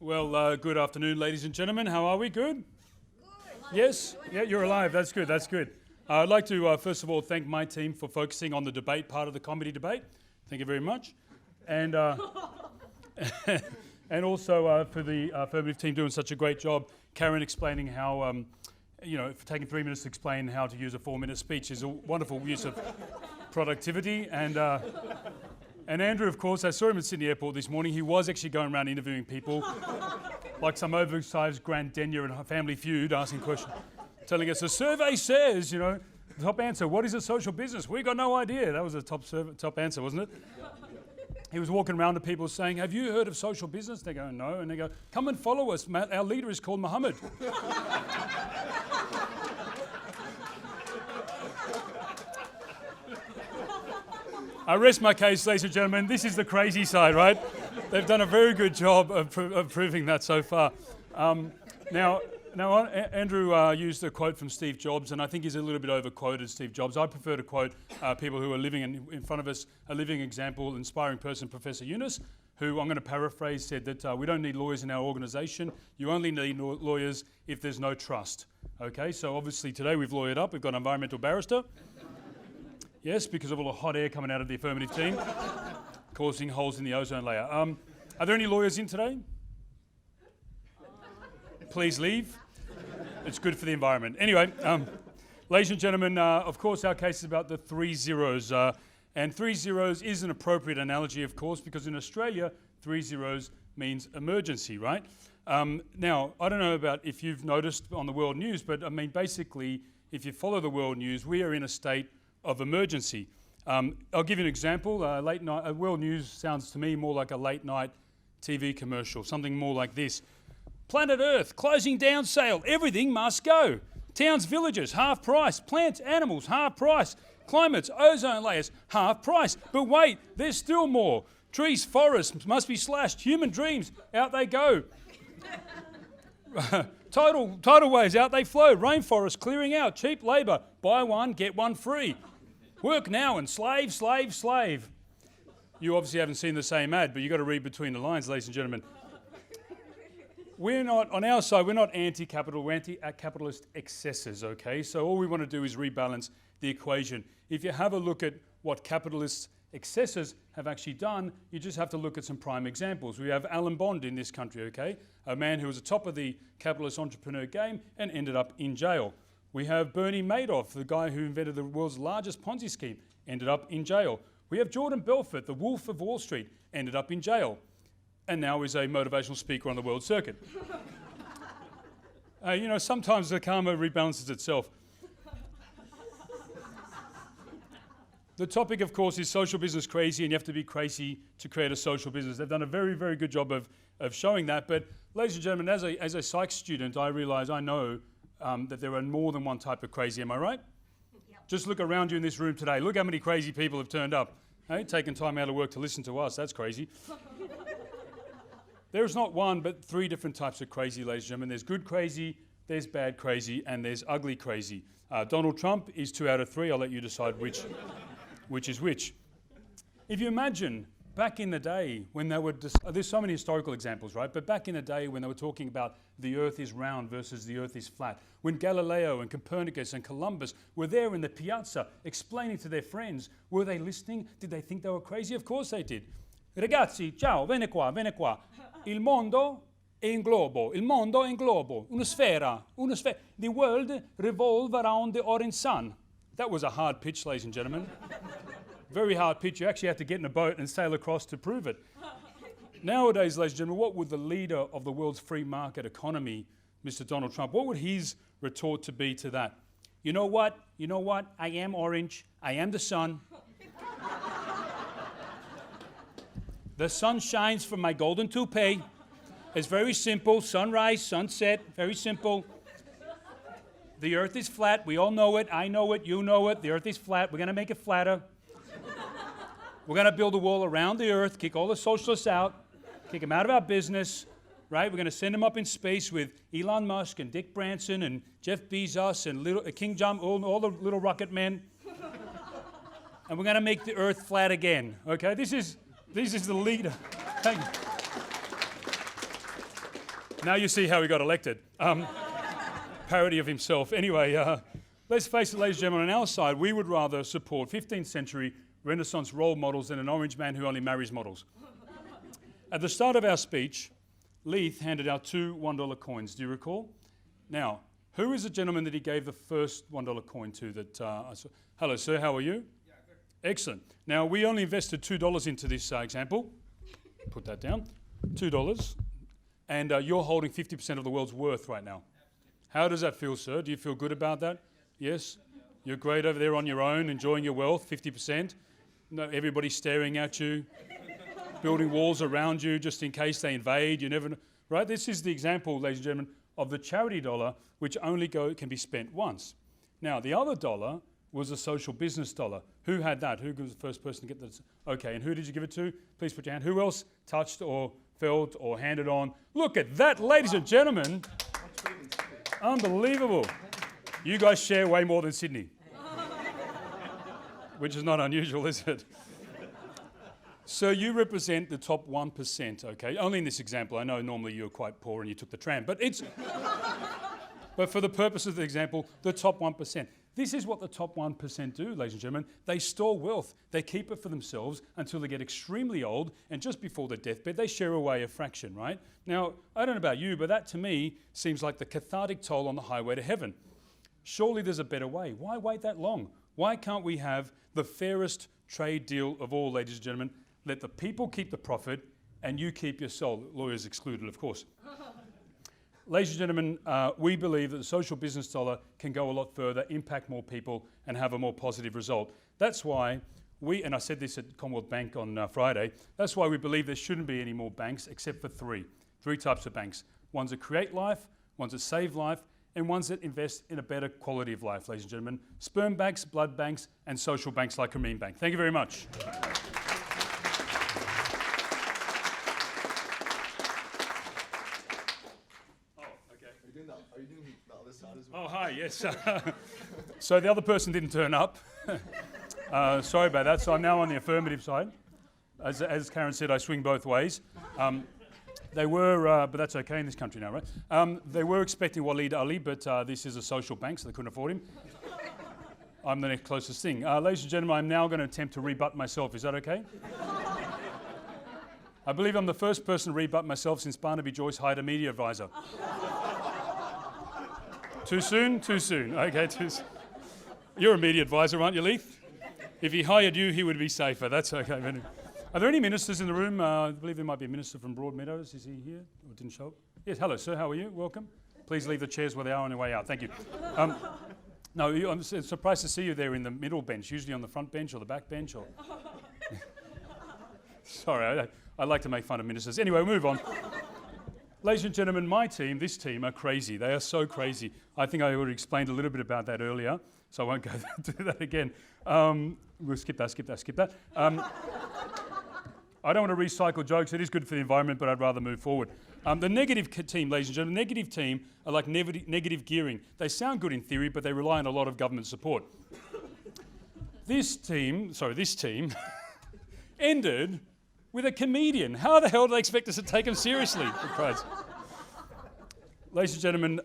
Well, good afternoon, ladies and gentlemen. How are we? Good? Yes? Yeah, you're alive. That's good. That's good. I'd like to, first of all, thank my team for focusing on the debate part of the comedy debate. Thank you very much. And and also for the affirmative team doing such a great job. Karen explaining how, for taking 3 minutes to explain how to use a 4-minute speech is a wonderful use of productivity. And Andrew, of course, I saw him at Sydney Airport this morning. He was actually going around interviewing people, like some oversized Grand Denier and Family Feud, asking questions, telling us, a survey says, the top answer, what is a social business? We got no idea. That was the top answer, wasn't it? He was walking around to people saying, have you heard of social business? They go, no. And they go, come and follow us. Our leader is called Muhammad. I rest my case, ladies and gentlemen. This is the crazy side, right? They've done a very good job of proving that so far. Now, Andrew used a quote from Steve Jobs, and I think he's a little bit overquoted Steve Jobs. I prefer to quote people who are living in front of us, a living example, inspiring person, Professor Yunus, who I'm going to paraphrase, said that we don't need lawyers in our organisation. You only need lawyers if there's no trust. Okay, so obviously today we've lawyered up. We've got an environmental barrister. Yes, because of all the hot air coming out of the affirmative team, causing holes in the ozone layer. Are there any lawyers in today? Please leave. It's good for the environment. Anyway, ladies and gentlemen, of course our case is about the 3 zeros. And 3 zeros is an appropriate analogy, of course, because in Australia, 3 zeros means emergency, right? Now, I don't know about if you've noticed on the world news, but I mean, basically, if you follow the world news, we are in a state of emergency. I'll give you an example. Late night, world news sounds to me more like a late night TV commercial, something more like this. Planet Earth, closing down sale, everything must go. Towns, villages, half price. Plants, animals, half price. Climates, ozone layers, half price. But wait, there's still more. Trees, forests must be slashed. Human dreams, out they go. Tidal waves, out they flow. Rainforests clearing out. Cheap labour, buy one, get one free. Work now and slave, slave, slave. You obviously haven't seen the same ad, but you've got to read between the lines, ladies and gentlemen. We're not, on our side, we're not anti-capital, we're anti-capitalist excesses, okay? So all we want to do is rebalance the equation. If you have a look at what capitalist excesses have actually done, you just have to look at some prime examples. We have Alan Bond in this country, okay? A man who was at the top of the capitalist entrepreneur game and ended up in jail. We have Bernie Madoff, the guy who invented the world's largest Ponzi scheme, ended up in jail. We have Jordan Belfort, the Wolf of Wall Street, ended up in jail, and now is a motivational speaker on the world circuit. Sometimes the karma rebalances itself. The topic, of course, is social business crazy, and you have to be crazy to create a social business. They've done a very, very good job of showing that. But, ladies and gentlemen, as a psych student, I know that there are more than one type of crazy. Am I right? Yep. Just look around you in this room today. Look how many crazy people have turned up. Hey, taking time out of work to listen to us. That's crazy. There's not one, but 3 different types of crazy, ladies and gentlemen. There's good crazy, there's bad crazy, and there's ugly crazy. Donald Trump is 2 out of 3. I'll let you decide which is which. If you imagine back in the day when they were, there's so many historical examples, right? But back in the day when they were talking about the earth is round versus the earth is flat, when Galileo and Copernicus and Columbus were there in the piazza explaining to their friends, were they listening? Did they think they were crazy? Of course they did. Ragazzi, ciao, vieni qua. Il mondo è un globo. Il mondo è un globo. Una sfera. The world revolves around the orange sun. That was a hard pitch, ladies and gentlemen. Very hard pitch. You actually have to get in a boat and sail across to prove it. Nowadays, ladies and gentlemen, what would the leader of the world's free market economy, Mr. Donald Trump, what would his retort to be to that? You know what? I am orange. I am the sun. The sun shines from my golden toupee. It's very simple. Sunrise, sunset, very simple. The earth is flat. We all know it. I know it. You know it. The earth is flat. We're going to make it flatter. We're going to build a wall around the earth, kick all the socialists out, kick them out of our business, right? We're going to send them up in space with Elon Musk and Dick Branson and Jeff Bezos and King John, all the little rocket men. And we're going to make the earth flat again, okay? This is the leader. Thank you. Now you see how he got elected. Parody of himself. Anyway, let's face it, ladies and gentlemen, on our side, we would rather support 15th century Renaissance role models than an orange man who only marries models. At the start of our speech, Leith handed out 2 $1 coins. Do you recall? Now, who is the gentleman that he gave the first $1 coin to that I saw? Hello, sir, how are you? Yeah, good. Excellent. Now, we only invested $2 into this example. Put that down. $2. And you're holding 50% of the world's worth right now. How does that feel, sir? Do you feel good about that? Yes? You're great over there on your own, enjoying your wealth, 50%. No, everybody's staring at you, building walls around you just in case they invade. You never know. Right? This is the example, ladies and gentlemen, of the charity dollar, which only can be spent once. Now, the other dollar was a social business dollar. Who had that? Who was the first person to get that? Okay, and who did you give it to? Please put your hand. Who else touched or felt or handed on? Look at that, ladies and gentlemen. Unbelievable. You guys share way more than Sydney. Which is not unusual, is it? So you represent the top 1%, okay? Only in this example. I know normally you're quite poor and you took the tram, but but for the purpose of the example, the top 1%. This is what the top 1% do, ladies and gentlemen. They store wealth. They keep it for themselves until they get extremely old, and just before their deathbed, they share away a fraction, right? Now, I don't know about you, but that to me seems like the cathartic toll on the highway to heaven. Surely there's a better way. Why wait that long? Why can't we have the fairest trade deal of all, ladies and gentlemen? Let the people keep the profit and you keep your soul. Lawyers excluded, of course. Ladies and gentlemen, we believe that the social business dollar can go a lot further, impact more people, and have a more positive result. That's why and I said this at Commonwealth Bank on Friday, that's why we believe there shouldn't be any more banks except for 3 types of banks. Ones that create life, ones that save life, and ones that invest in a better quality of life, ladies and gentlemen. Sperm banks, blood banks, and social banks like Grammeen Bank. Thank you very much. Oh, hi, yes. So the other person didn't turn up. Sorry about that. So I'm now on the affirmative side. As Karen said, I swing both ways. They were, but that's okay in this country now, right? They were expecting Waleed Ali, but this is a social bank, so they couldn't afford him. I'm the next closest thing. Ladies and gentlemen, I'm now going to attempt to rebut myself. Is that okay? I believe I'm the first person to rebut myself since Barnaby Joyce hired a media advisor. Too soon? Too soon. Okay, too soon. You're a media advisor, aren't you, Leith? If he hired you, he would be safer. That's okay. Are there any ministers in the room? I believe there might be a minister from Broadmeadows. Is he here? Or didn't show up? Yes, hello, sir. How are you? Welcome. Please leave the chairs where they are on your way out. Thank you. No, I'm surprised to see you there in the middle bench, usually on the front bench or the back bench. Or Sorry, I like to make fun of ministers. Anyway, we'll move on. Ladies and gentlemen, this team are crazy. They are so crazy. I think I already explained a little bit about that earlier, so I won't go do that again. We'll skip that. I don't want to recycle jokes. It is good for the environment, but I'd rather move forward. The negative team, ladies and gentlemen, negative team are like negative gearing. They sound good in theory, but they rely on a lot of government support. This team ended with a comedian. How the hell do they expect us to take them seriously, for Christ? Ladies and gentlemen,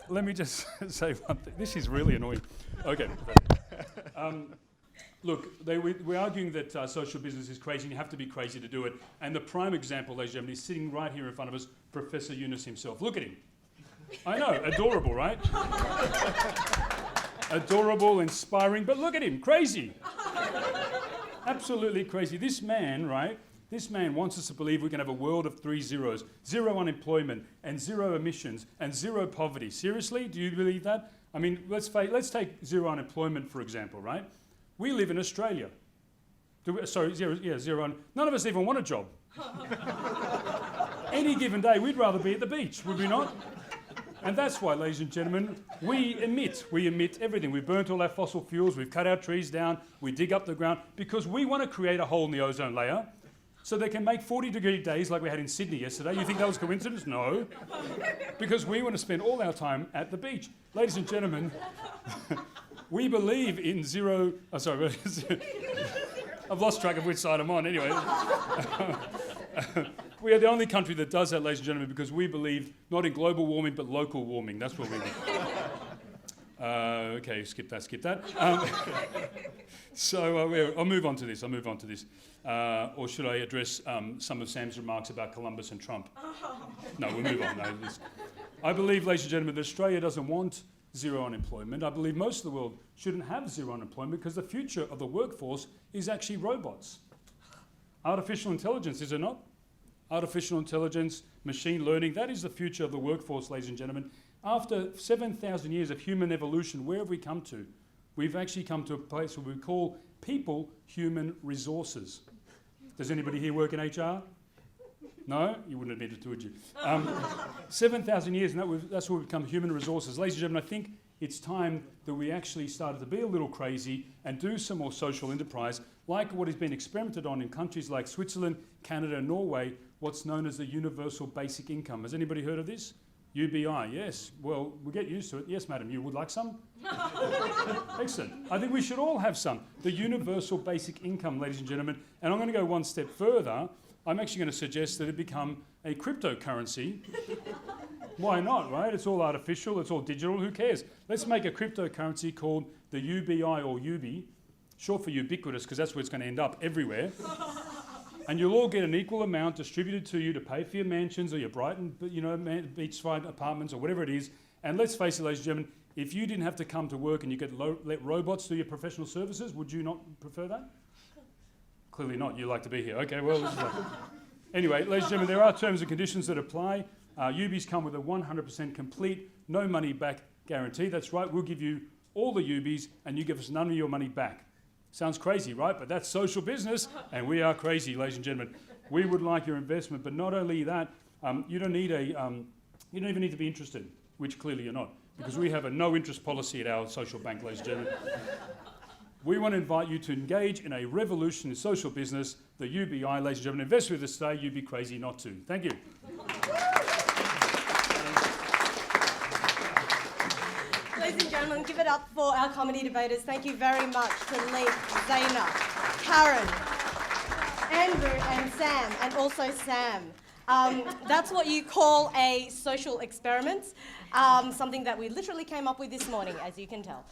let me just say one thing. This is really annoying. Okay. Look, we're arguing that social business is crazy, and you have to be crazy to do it. And the prime example, ladies and gentlemen, is sitting right here in front of us, Professor Yunus himself. Look at him. I know, adorable, right? Adorable, inspiring, but look at him, crazy. Absolutely crazy. This man, right? This man wants us to believe we can have a world of 3 zeros. 0 unemployment, and 0 emissions, and 0 poverty. Seriously? Do you believe that? I mean, let's take 0 unemployment, for example, right? We live in Australia. Zero. None of us even want a job. Any given day, we'd rather be at the beach, would we not? And that's why, ladies and gentlemen, we emit everything. We've burnt all our fossil fuels, we've cut our trees down, we dig up the ground, because we want to create a hole in the ozone layer so they can make 40-degree days like we had in Sydney yesterday. You think that was coincidence? No. Because we want to spend all our time at the beach. Ladies and gentlemen, we believe in zero... Oh, sorry. I've lost track of which side I'm on. Anyway. We are the only country that does that, ladies and gentlemen, because we believe not in global warming, but local warming. That's what we believe. Okay, skip that. I'll move on to this. Or should I address some of Sam's remarks about Columbus and Trump? No, we'll move on. I believe, ladies and gentlemen, that Australia doesn't want zero unemployment. I believe most of the world shouldn't have zero unemployment because the future of the workforce is actually robots. Artificial intelligence, is it not? Artificial intelligence, machine learning, that is the future of the workforce, ladies and gentlemen. After 7,000 years of human evolution, where have we come to? We've actually come to a place where we call people human resources. Does anybody here work in HR? No? You wouldn't admit it, would you? 7,000 years, and that's where we've become human resources. Ladies and gentlemen, I think it's time that we actually started to be a little crazy and do some more social enterprise, like what has been experimented on in countries like Switzerland, Canada, and Norway, what's known as the Universal Basic Income. Has anybody heard of this? UBI, yes. Well, we'll get used to it. Yes, madam, you would like some? Excellent. I think we should all have some. The Universal Basic Income, ladies and gentlemen. And I'm going to go one step further. I'm actually going to suggest that it become a cryptocurrency. Why not, right? It's all artificial, it's all digital, who cares? Let's make a cryptocurrency called the UBI or UBI, short for ubiquitous, because that's where it's going to end up, everywhere. And you'll all get an equal amount distributed to you to pay for your mansions or your Brighton, beachside apartments or whatever it is. And let's face it, ladies and gentlemen, if you didn't have to come to work and you could let robots do your professional services, would you not prefer that? Clearly not. You like to be here. Okay, well, this is like... Anyway, ladies and gentlemen, there are terms and conditions that apply. UBIs come with a 100% complete, no money back guarantee. That's right, we'll give you all the UBIs and you give us none of your money back. Sounds crazy, right? But that's social business, and we are crazy, ladies and gentlemen. We would like your investment, but not only that, you don't even need to be interested, which clearly you're not, because we have a no-interest policy at our social bank, ladies and gentlemen. We want to invite you to engage in a revolution in social business, the UBI, ladies and gentlemen. Invest with us today, you'd be crazy not to. Thank you. Ladies and gentlemen, give it up for our comedy debaters. Thank you very much to Lee, Zaina, Karen, Andrew and Sam, and also Sam. That's what you call a social experiment, something that we literally came up with this morning, as you can tell.